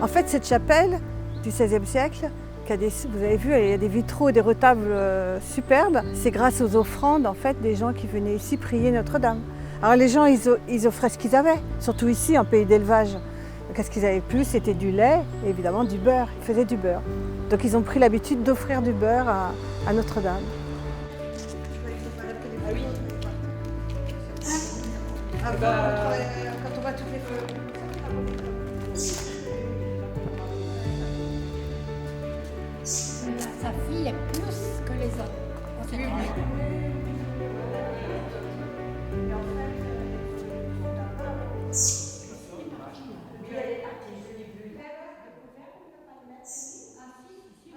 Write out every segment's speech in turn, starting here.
En fait, cette chapelle du XVIe siècle, vous avez vu, il y a des vitraux et des retables superbes. C'est grâce aux offrandes en fait, des gens qui venaient ici prier Notre-Dame. Alors les gens, ils offraient ce qu'ils avaient, surtout ici, en pays d'élevage. Qu'est-ce qu'ils avaient plus? C'était du lait et évidemment du beurre. Ils faisaient du beurre. Donc ils ont pris l'habitude d'offrir du beurre à Notre-Dame. Quand on voit toutes les feuilles. Sa fille est plus que les autres. Oui.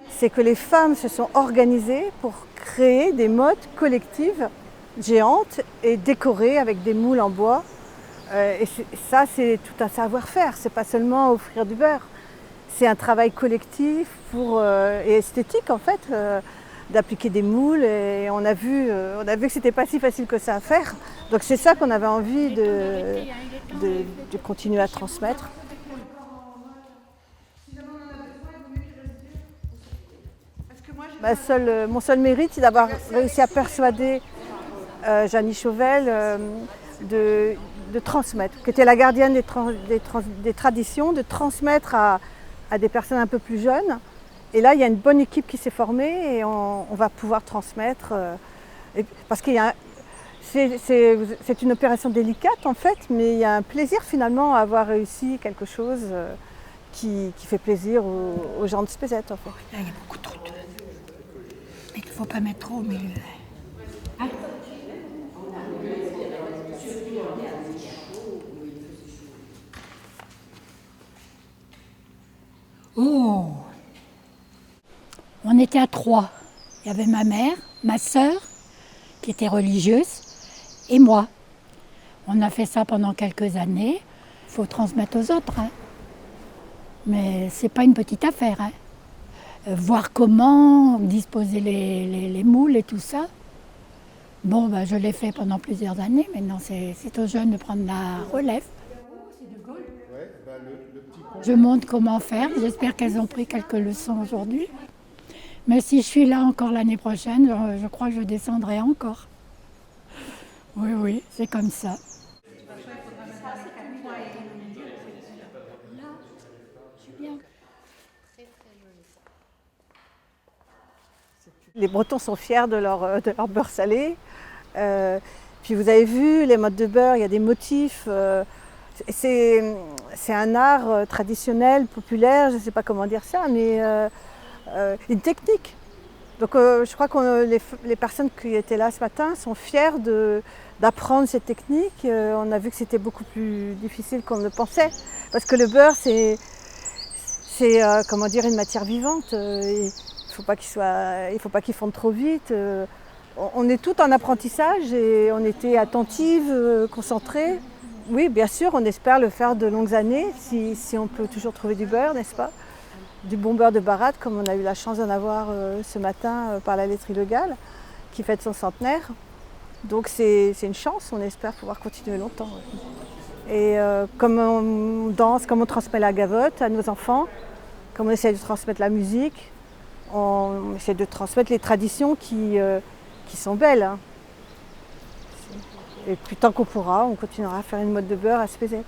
C'est que les femmes se sont organisées pour créer des mottes collectives géantes et décorées avec des moules en bois. Et ça, c'est tout un savoir-faire. C'est pas seulement offrir du beurre. C'est un travail collectif et esthétique en fait, d'appliquer des moules. Et on a vu que c'était pas si facile que ça à faire. Donc c'est ça qu'on avait envie de continuer à transmettre. Mon seul mérite, c'est d'avoir réussi à persuader Jeannie Chauvel de transmettre, qui était la gardienne des traditions, de transmettre à des personnes un peu plus jeunes. Et là, il y a une bonne équipe qui s'est formée et on va pouvoir transmettre. Parce qu'il y a c'est une opération délicate en fait, mais il y a un plaisir finalement à avoir réussi quelque chose qui fait plaisir aux gens de Spézet en fait. Là, il y a beaucoup trop de... Mais il ne faut pas mettre trop au milieu. Hein? Oh! On était à 3. Il y avait ma mère, ma sœur, qui était religieuse, et moi. On a fait ça pendant quelques années. Il faut transmettre aux autres. Hein. Mais ce n'est pas une petite affaire. Hein. Voir comment disposer les moules et tout ça. Bon, je l'ai fait pendant plusieurs années. Maintenant, c'est aux jeunes de prendre la relève. Je montre comment faire. J'espère qu'elles ont pris quelques leçons aujourd'hui. Mais si je suis là encore l'année prochaine, je crois que je descendrai encore. Oui, c'est comme ça. Les Bretons sont fiers de leur beurre salé. Puis vous avez vu, les mottes de beurre, il y a des motifs. C'est un art traditionnel, populaire, je ne sais pas comment dire ça, mais une technique. Donc je crois que les personnes qui étaient là ce matin sont fières d'apprendre cette technique. On a vu que c'était beaucoup plus difficile qu'on ne le pensait. Parce que le beurre, c'est comment dire, une matière vivante. Il ne faut pas qu'il fonde trop vite. On est tout en apprentissage et on était attentives, concentrées. Oui, bien sûr, on espère le faire de longues années, si on peut toujours trouver du beurre, n'est-ce pas? Du bon beurre de Baratte, comme on a eu la chance d'en avoir ce matin par la laiterie Le Gall, qui fête son centenaire. Donc c'est une chance, on espère pouvoir continuer longtemps. Et comme on danse, comme on transmet la gavotte à nos enfants, comme on essaie de transmettre la musique, on essaie de transmettre les traditions qui sont belles. Hein. Et puis tant qu'on pourra, on continuera à faire une motte de beurre à Spézet.